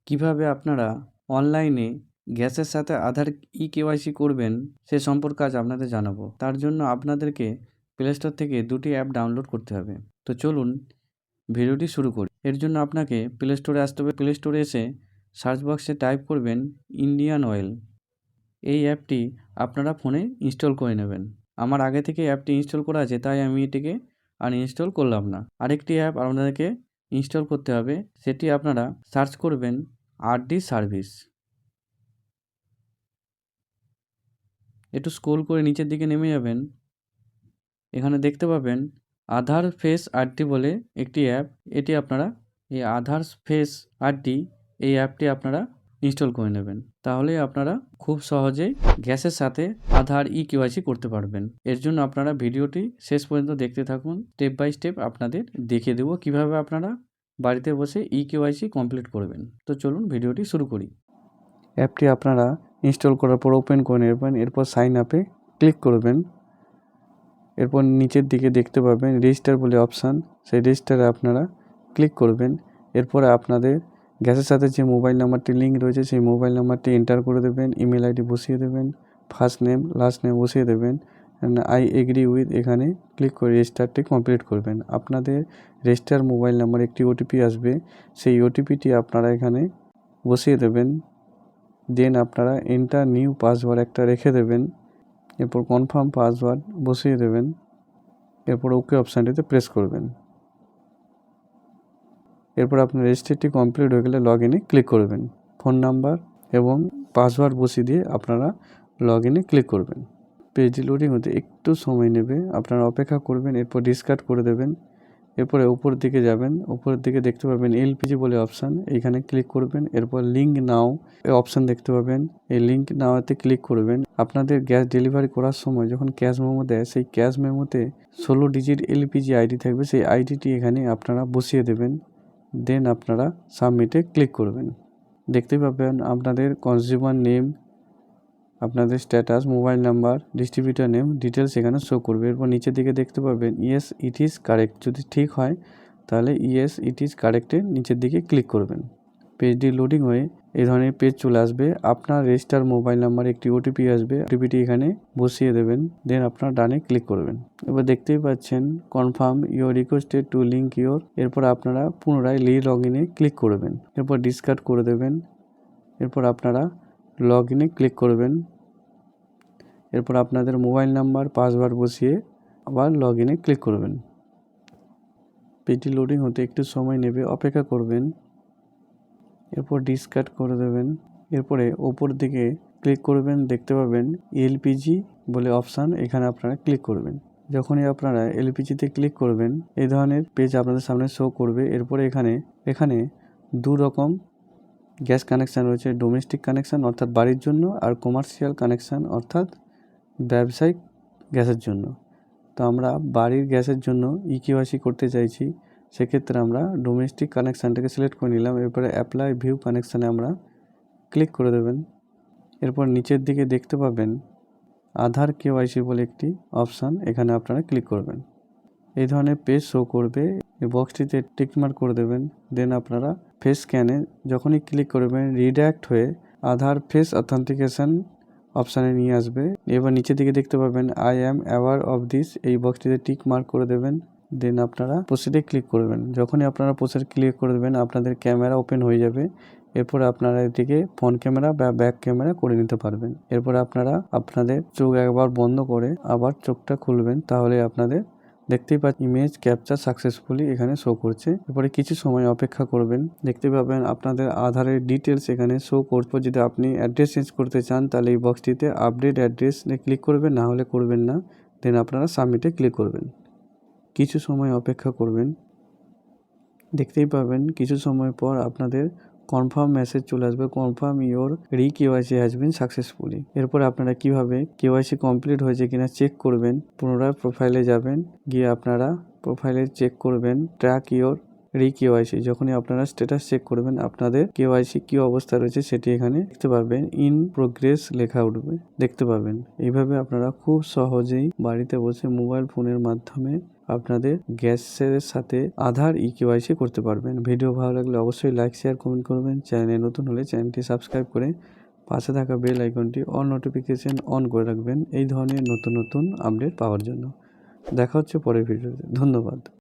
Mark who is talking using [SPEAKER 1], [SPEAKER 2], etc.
[SPEAKER 1] কিভাবে আপনারা অনলাইনে গ্যাসের সাথে আধার কেওয়াইসি করবেন সে সম্পর্কে আজ আপনাদের জানাবো। তার জন্য আপনাদেরকে প্লে স্টোর থেকে 2টি অ্যাপ ডাউনলোড করতে হবে। তো চলুন ভিডিওটি শুরু করি। এর জন্য আপনাকে প্লে স্টোরে আসতে হবে। প্লে স্টোরে এসে সার্চ বক্সে টাইপ করবেন ইন্ডিয়ান অয়েল। এই অ্যাপটি আপনারা ফোনে ইনস্টল করে নেবেন। আমার আগে থেকে অ্যাপটি ইনস্টল করা আছে, তাই আমি এটিকে আর ইনস্টল করলাম না। আরেকটি অ্যাপ আপনাদেরকে ইনস্টল করতে হবে, সেটি আপনারা সার্চ করবেন আরডি সার্ভিস। একটু স্ক্রল করে নিচের দিকে নেমে যাবেন। এখানে দেখতে পাবেন আধার ফেস আরডি বলে একটি অ্যাপ। এটি আপনারা এই আধার ফেস আরডি এই অ্যাপটি আপনারা ইনস্টল করে নেবেন। তাহলে আপনারা খুব সহজেই গ্যাসের সাথে আধার কেওয়াইসি করতে পারবেন। এর জন্য আপনারা ভিডিওটি শেষ পর্যন্ত দেখতে থাকুন। স্টেপ বাই স্টেপ আপনাদের দেখিয়ে দেবো কিভাবে আপনারা বাড়িতে বসে কেওয়াইসি কমপ্লিট করবেন। তো চলুন ভিডিওটি শুরু করি। অ্যাপটি আপনারা ইনস্টল করার পর ওপেন করে নেবেন। এরপর সাইন আপে ক্লিক করবেন। এরপর নিচের দিকে দেখতে পাবেন রেজিস্টার বলে অপশান, সেই রেজিস্টারে আপনারা ক্লিক করবেন। এরপরে আপনাদের গ্যাসের সাথে যে মোবাইল নাম্বারটি লিঙ্ক রয়েছে সেই মোবাইল নাম্বারটি এন্টার করে দেবেন, ইমেল আইডি বসিয়ে দেবেন, ফার্স্ট নেম লাস্ট নেম বসিয়ে দেবেন, আই এগ্রি উইথ এখানে ক্লিক করে রেজিস্টারটি কমপ্লিট করবেন। আপনাদের রেজিস্টার মোবাইল নাম্বার একটি ওটিপি আসবে, সেই ওটিপিটি আপনারা এখানে বসিয়ে দেবেন। দেন আপনারা এন্টার নিউ পাসওয়ার্ড একটা রেখে দেবেন। এরপর কনফার্ম পাসওয়ার্ড বসিয়ে দেবেন। এরপর ওকে অপশানটিতে প্রেস করবেন। এরপর আপনার রেজিস্ট্রিটি কমপ্লিট হয়ে গেলে লগ ইনে ক্লিক করবেন। ফোন নাম্বার এবং পাসওয়ার্ড বসিয়ে দিয়ে আপনারা লগ ইনে ক্লিক করবেন। পেজটি লোডিং হতে একটু সময় নেবে, আপনারা অপেক্ষা করবেন। এরপর ডিসকার্ড করে দেবেন। এরপরে উপর দিকে যাবেন, উপরের দিকে দেখতে পাবেন এলপিজি বলে অপশান, এইখানে ক্লিক করবেন। এরপর লিঙ্ক নাও এই অপশান দেখতে পাবেন, এই লিঙ্ক নাওতে ক্লিক করবেন। আপনাদের গ্যাস ডেলিভারি করার সময় যখন ক্যাশ মেমো দেয়, সেই ক্যাশ মেমোতে 16 ডিজিট এলপিজি আইডি থাকবে, সেই আইডিটি এখানে আপনারা বসিয়ে দেবেন। দেন আপনারা সাবমিটে ক্লিক করবেন। দেখতে পাবেন আপনাদের কনজিউমার নেম, আপনাদের status, mobile number, distributor name details এখানে শো করবে। এরপর নিচের দিকে দেখতে পাবেন ইয়েস ইট ইজ কারেক্ট, যদি ঠিক হয় তাহলে ইয়েস ইট ইজ কারেক্টে নিচের দিকে ক্লিক করবেন। পেজটি লোডিং হয়ে এই ধরনের পেজ চলে আসবে। আপনার রেজিস্টার মোবাইল নাম্বারে একটি ওটিপি আসবে, ওটিপিটি এখানে বসিয়ে দেবেন। দেন আপনার ডানে ক্লিক করবেন। এবার দেখতেই পাচ্ছেন confirm your requested to link your. এরপর আপনারা পুনরায় লগ ইনে ক্লিক করবেন। এরপর ডিসকার্ড করে দেবেন। এরপর আপনারা লগ ইনে ক্লিক করবেন। এরপর আপনাদের মোবাইল নাম্বার পাসওয়ার্ড বসিয়ে আবার লগ ইনে ক্লিক করবেন। পেজটি লোডিং হতে একটু সময় নেবে, অপেক্ষা করবেন। এরপর ডিসকার্ড করে দেবেন। এরপরে ওপর দিকে ক্লিক করবেন, দেখতে পাবেন এলপিজি বলে অপশান, এখানে আপনারা ক্লিক করবেন। যখনই আপনারা এলপিজিতে ক্লিক করবেন এই ধরনের পেজ আপনাদের সামনে শো করবে। এরপরে এখানে দু রকম গ্যাস কানেকশান রয়েছে, ডোমেস্টিক কানেকশান অর্থাৎ বাড়ির জন্য, আর কমার্শিয়াল কানেকশান অর্থাৎ ব্যবসায়িক গ্যাসের জন্য। তো আমরা বাড়ির গ্যাসের জন্য কেওয়াইসি করতে চাইছি, সেক্ষেত্রে আমরা ডোমেস্টিক কানেকশানটাকে সিলেক্ট করে নিলাম। এরপরে অ্যাপ্লাই ভিউ কানেকশানে আমরা ক্লিক করে দেবেন। এরপর নিচের দিকে দেখতে পাবেন আধার কেওয়াইসি বলে একটি অপশান, এখানে আপনারা ক্লিক করবেন। এই ধরনের পেজ শো করবে, এই বক্সটিতে টিকমার্ক করে দেবেন। দেন আপনারা ফেস স্ক্যানে যখনই ক্লিক করবেন রিডাইরেক্ট হয়ে আধার ফেস অথেন্টিকেশন অপশানে নিয়ে আসবে। এবার নিচের দিকে দেখতে পাবেন I am aware of this, এই বক্সটিতে টিক মার্ক করে দেবেন। দেন আপনারা প্রসিডে ক্লিক করবেন। যখনই আপনারা প্রসিড ক্লিক করে দেবেন আপনাদের ক্যামেরা ওপেন হয়ে যাবে। এরপর আপনারা এটিকে ফ্রন্ট ক্যামেরা বা ব্যাক ক্যামেরা করে নিতে পারবেন। এরপর আপনারা আপনাদের চোখ একবার বন্ধ করে আবার চোখটা খুলবেন, তাহলে আপনাদের দেখতেই পাচ্ছেন ইমেজ ক্যাপচার সাকসেসফুলি এখানে শো করছে। এরপরে কিছু সময় অপেক্ষা করবেন। দেখতে পাবেন আপনাদের আধারের ডিটেলস এখানে শো করবে। যদি আপনি অ্যাড্রেস চেঞ্জ করতে চান তাহলে এই বক্সটিতে আপডেট অ্যাড্রেস ক্লিক করবেন, না হলে করবেন না। দেন আপনারা সাবমিটে ক্লিক করবেন। কিছু সময় অপেক্ষা করবেন। দেখতেই পাবেন কিছু সময় পর আপনাদের কনফার্ম মেসেজ চলে আসবে, confirm your KYC has been successfully. এরপর আপনারা কিভাবে কেওয়াইসি কমপ্লিট হয়েছে কিনা চেক করবেন, পুনরায় প্রোফাইলে যাবেন, গিয়ে আপনারা প্রোফাইলে চেক করবেন ট্র্যাক ইওর কেওয়াইসি। যখনই আপনারা স্ট্যাটাস চেক করবেন আপনাদের কেওয়াইসি কি অবস্থা রয়েছে সেটি এখানে দেখতে পাবেন, ইন প্রোগ্রেস লেখা উঠবে, দেখতে পাবেন। এইভাবে আপনারা খুব সহজেই বাড়িতে বসে মোবাইল ফোনের মাধ্যমে আপনাদের গ্যাসের সাথে আধার ইকেওয়াইসি করতে পারবেন। ভিডিও ভালো লাগলে অবশ্যই লাইক শেয়ার কমেন্ট করবেন। চ্যানেলে নতুন হলে চ্যানেলটি সাবস্ক্রাইব করে পাশে থাকা বেল আইকনটি অল নোটিফিকেশন অন করে রাখবেন এই ধরনের নতুন নতুন আপডেট পাওয়ার জন্য। দেখা হচ্ছে পরের ভিডিওতে। ধন্যবাদ।